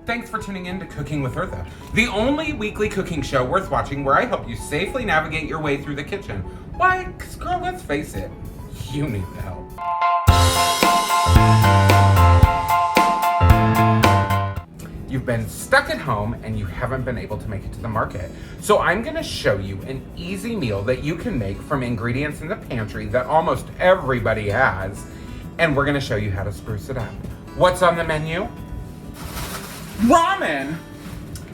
Thanks for tuning in to Cooking with Eartha, the only weekly cooking show worth watching where I help you safely navigate your way through the kitchen. Why? Because, girl, let's face it, you need the help. You've been stuck at home and you haven't been able to make it to the market. So I'm gonna show you an easy meal that you can make from ingredients in the pantry that almost everybody has, and we're gonna show you how to spruce it up. What's on the menu? Ramen!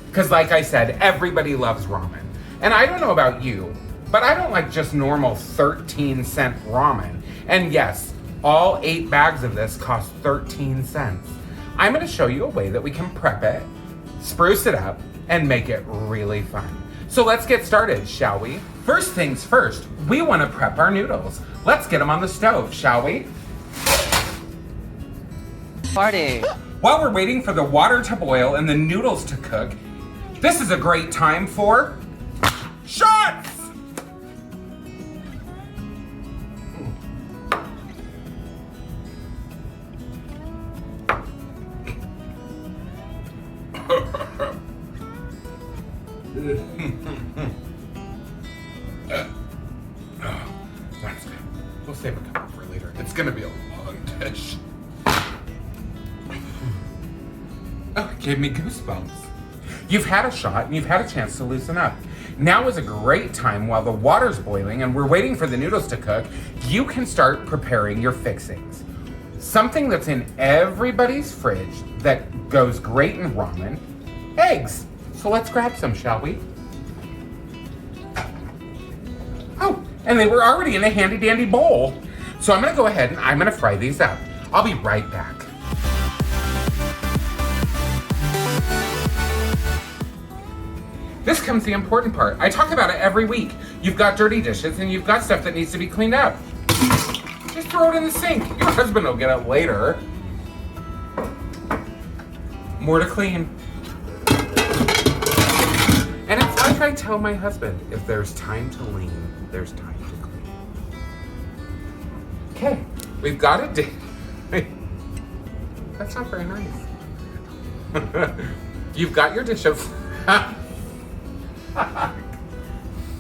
Because like I said, everybody loves ramen. And I don't know about you, but I don't like just normal 13-cent ramen. And yes, all 8 bags of this cost 13 cents. I'm gonna show you a way that we can prep it, spruce it up, and make it really fun. So let's get started, shall we? First things first, we wanna prep our noodles. Let's get them on the stove, shall we? Party! While we're waiting for the water to boil and the noodles to cook, this is a great time for shots! That's good. We'll save a couple for later. It's gonna be a long dish. Oh, it gave me goosebumps. You've had a shot and you've had a chance to loosen up. Now is a great time while the water's boiling and we're waiting for the noodles to cook, you can start preparing your fixings. Something that's in everybody's fridge that goes great in ramen, eggs. So let's grab some, shall we? Oh, and they were already in a handy dandy bowl. So I'm gonna go ahead and I'm gonna fry these up. I'll be right back. This comes the important part. I talk about it every week. You've got dirty dishes and you've got stuff that needs to be cleaned up. Just throw it in the sink. Your husband will get it later. More to clean. And it's like I tell my husband, if there's time to lean, there's time to clean. Okay, we've got a dish. That's not very nice. You've got your dish of...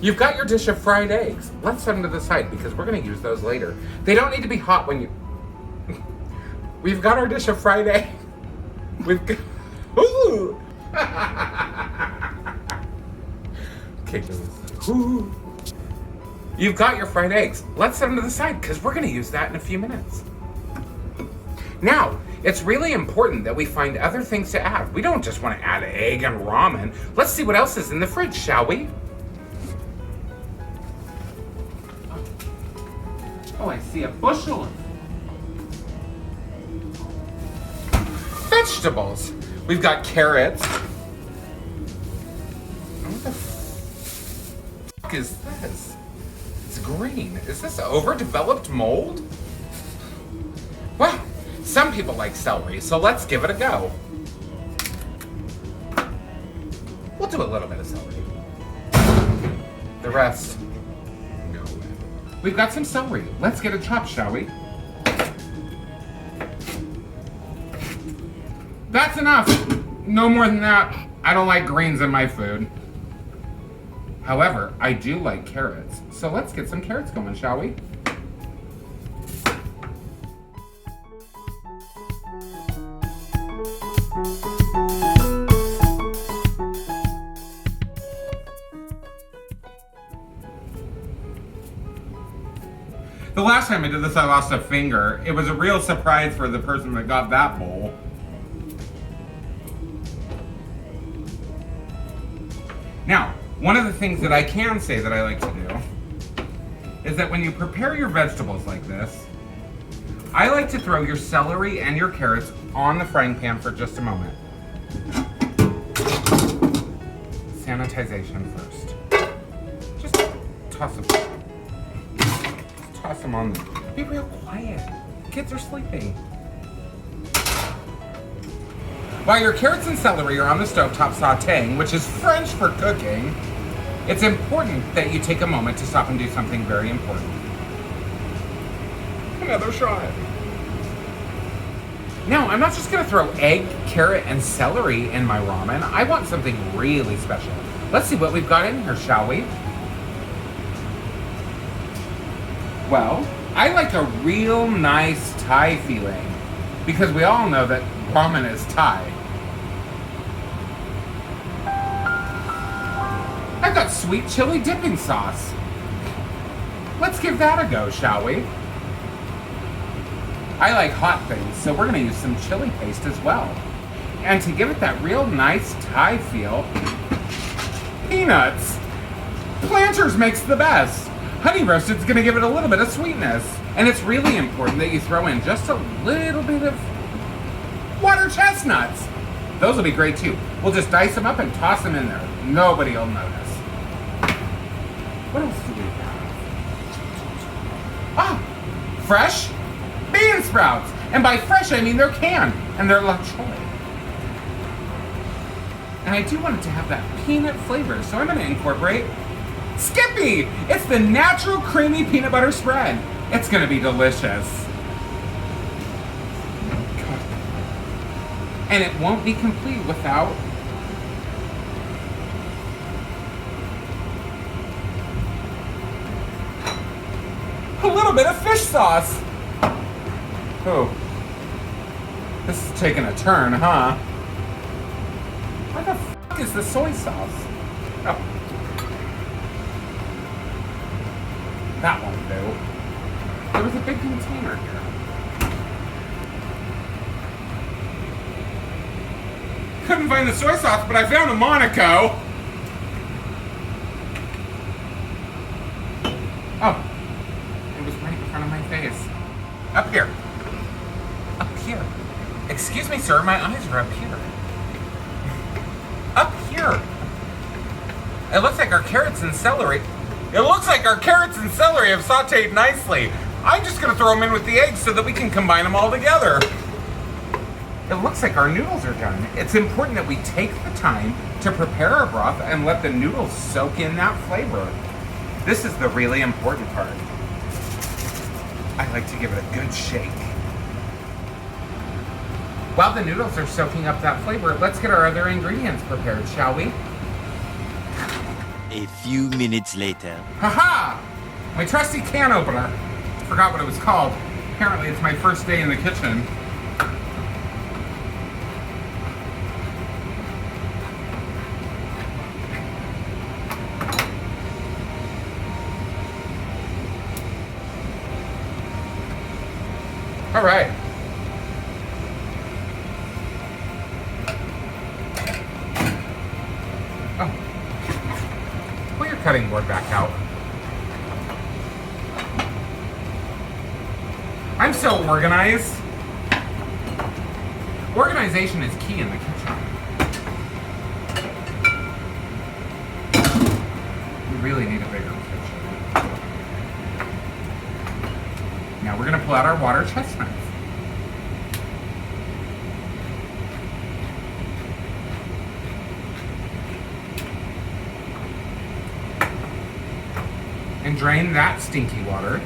You've got your dish of fried eggs. Let's set them to the side because we're gonna use those later. They don't need to be hot when you... We've got our dish of fried eggs. We've got... Ooh! Okay, ooh. You've got your fried eggs. Let's set them to the side because we're gonna use that in a few minutes. Now, it's really important that we find other things to add. We don't just want to add egg and ramen. Let's see what else is in the fridge, shall we? Oh, I see a bushel of vegetables. We've got carrots. What the fuck is this? It's green. Is this overdeveloped mold? Well, some people like celery, so let's give it a go. We'll do a little bit of celery. The rest, no way. We've got some celery. Let's get it chopped, shall we? That's enough. No more than that. I don't like greens in my food. However, I do like carrots. So let's get some carrots going, shall we? The last time I did this, I lost a finger. It was a real surprise for the person that got that bowl. Now, one of the things that I can say that I like to do is that when you prepare your vegetables like this, I like to throw your celery and your carrots on the frying pan for just a moment. Sanitization first. Just toss them. Toss them on there. Be real quiet. Kids are sleeping. While your carrots and celery are on the stovetop sauteing, which is French for cooking, it's important that you take a moment to stop and do something very important. Another shot. Now, I'm not just gonna throw egg, carrot, and celery in my ramen. I want something really special. Let's see what we've got in here, shall we? Well, I like a real nice Thai feeling because we all know that ramen is Thai. I've got sweet chili dipping sauce. Let's give that a go, shall we? I like hot things, so we're gonna use some chili paste as well. And to give it that real nice Thai feel, peanuts. Planters makes the best. Honey roasted's gonna give it a little bit of sweetness. And it's really important that you throw in just a little bit of water chestnuts. Those will be great too. We'll just dice them up and toss them in there. Nobody will notice. What else do we have? Ah, fresh bean sprouts. And by fresh, I mean they're canned and they're la choy. And I do want it to have that peanut flavor, so I'm gonna incorporate Skippy. It's the natural creamy peanut butter spread. It's gonna be delicious. And it won't be complete without a little bit of fish sauce. Oh, this is taking a turn, huh? What the f*** is the soy sauce? Oh. That won't do. There was a big container here. Couldn't find the soy sauce, but I found a Monaco. Oh. It was right in front of my face. Up here. Up here. Excuse me, sir, my eyes are up here. Up here. It looks like our carrots and celery. It looks like our carrots and celery have sauteed nicely. I'm just gonna throw them in with the eggs so that we can combine them all together. It looks like our noodles are done. It's important that we take the time to prepare our broth and let the noodles soak in that flavor. This is the really important part. I like to give it a good shake. While the noodles are soaking up that flavor, let's get our other ingredients prepared, shall we? A few minutes later. Haha! My trusty can opener. Forgot what it was called. Apparently it's my first day in the kitchen. All right. Oh. Pull your cutting board back out. I'm so organized. Organization is key in the kitchen. We really need a bigger kitchen. Now we're gonna pull out our water chestnuts. And drain that stinky water.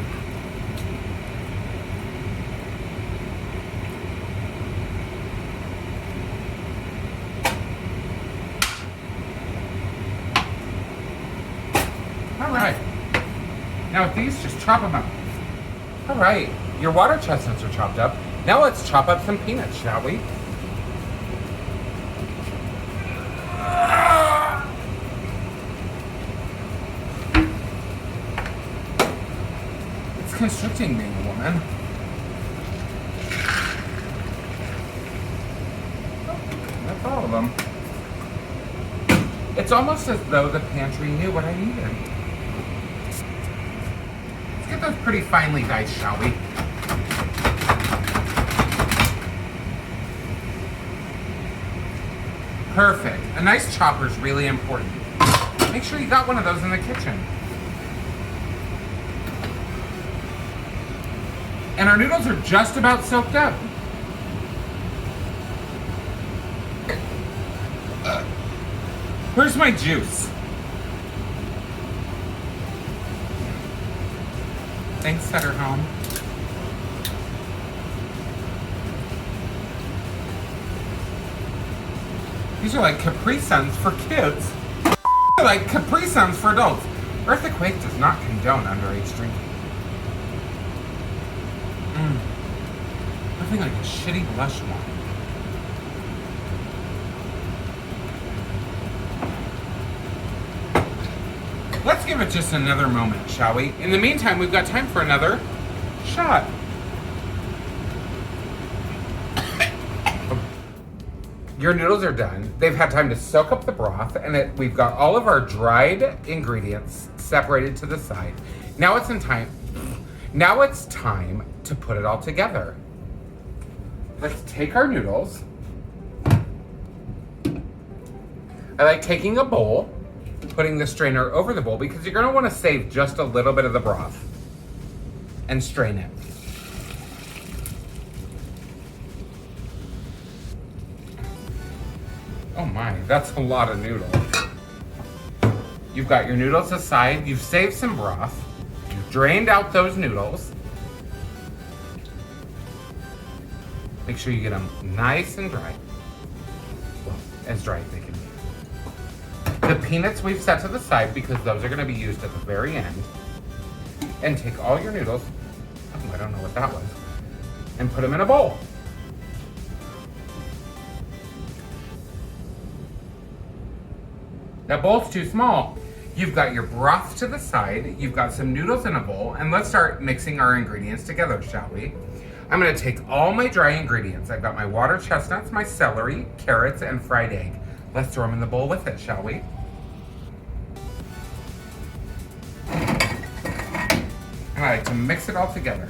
All right. Now with these, just chop them up. All right, your water chestnuts are chopped up. Now let's chop up some peanuts, shall we? It's constricting being a woman. Oh, that's all of them. It's almost as though the pantry knew what I needed. Let's get those pretty finely diced, shall we? Perfect. A nice chopper is really important. Make sure you got one of those in the kitchen. And our noodles are just about soaked up. Where's my juice? Thanks, Sutter Home. These are like Capri Suns for kids. They're like Capri Suns for adults. Eartha Quake does not condone underage drinking. Nothing like a shitty blush one. Let's give it just another moment, shall we? In the meantime, we've got time for another shot. Your noodles are done. They've had time to soak up the broth, and we've got all of our dried ingredients separated to the side. Now it's time to put it all together. Let's take our noodles. I like taking a bowl, putting the strainer over the bowl because you're gonna wanna save just a little bit of the broth and strain it. Oh my, that's a lot of noodles. You've got your noodles aside, you've saved some broth, you've drained out those noodles. Make sure you get them nice and dry. Well, as dry as they can be. The peanuts we've set to the side because those are gonna be used at the very end. And take all your noodles, oh, I don't know what that was, and put them in a bowl. That bowl's too small. You've got your broth to the side, you've got some noodles in a bowl, and let's start mixing our ingredients together, shall we? I'm gonna take all my dry ingredients. I've got my water chestnuts, my celery, carrots, and fried egg. Let's throw them in the bowl with it, shall we? And I like to mix it all together.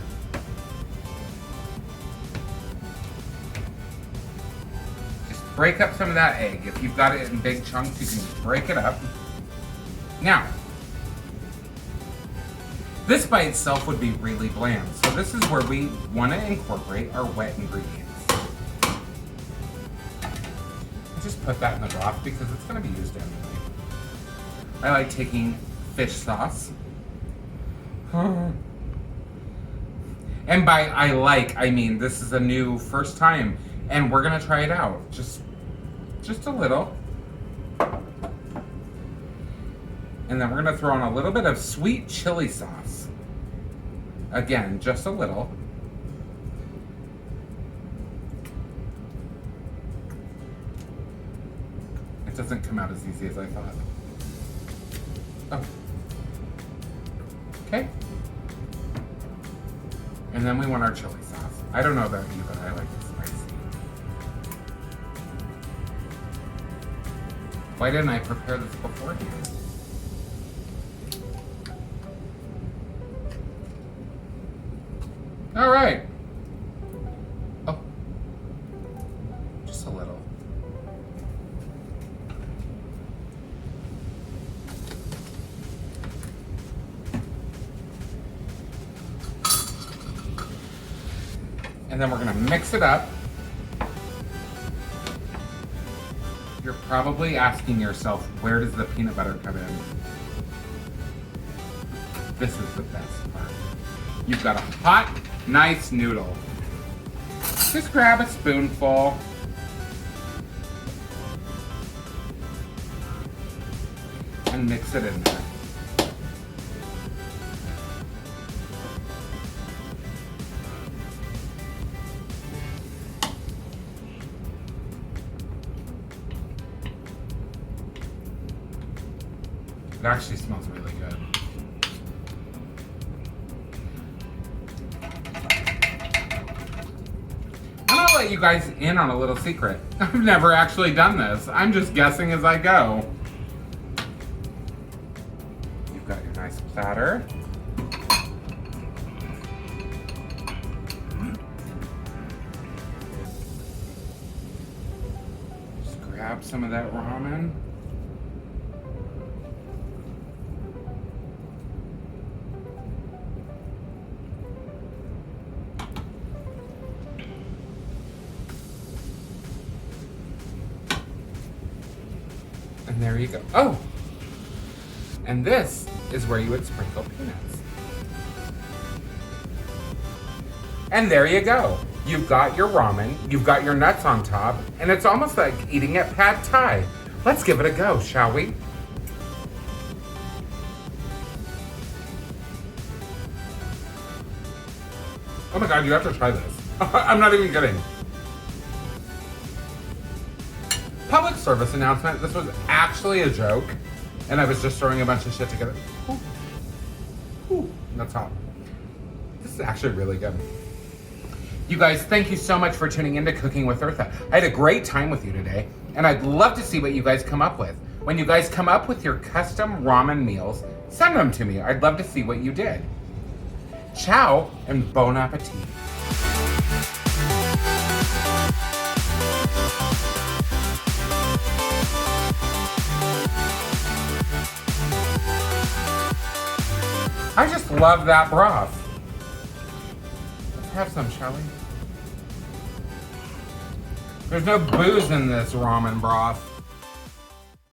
Just break up some of that egg. If you've got it in big chunks, you can just break it up. Now, this by itself would be really bland, so this is where we want to incorporate our wet ingredients. Just put that in the broth because it's going to be used anyway. I like taking fish sauce. And by I mean this is a new first time, and we're going to try it out. Just a little. And then we're gonna throw on a little bit of sweet chili sauce. Again, just a little. It doesn't come out as easy as I thought. Oh. Okay. And then we want our chili sauce. I don't know about you, but I like it spicy. Why didn't I prepare this beforehand? All right. Oh, just a little. And then we're gonna mix it up. You're probably asking yourself, where does the peanut butter come in? This is the best part. You've got a hot, nice noodle. Just grab a spoonful. And mix it in there. It actually smells really good. Let you guys in on a little secret. I've never actually done this. I'm just guessing as I go. You've got your nice platter. Just grab some of that ramen. And there you go. Oh! And this is where you would sprinkle peanuts. And there you go. You've got your ramen, you've got your nuts on top, and it's almost like eating at pad thai. Let's give it a go, shall we? Oh my God, you have to try this. I'm not even kidding. Public service announcement. This was actually a joke, and I was just throwing a bunch of shit together. Ooh. Ooh, that's hot. This is actually really good. You guys, thank you so much for tuning into Cooking with Eartha. I had a great time with you today, and I'd love to see what you guys come up with. When you guys come up with your custom ramen meals, send them to me. I'd love to see what you did. Ciao and bon appetit. I just love that broth. Let's have some, shall we? There's no booze in this ramen broth.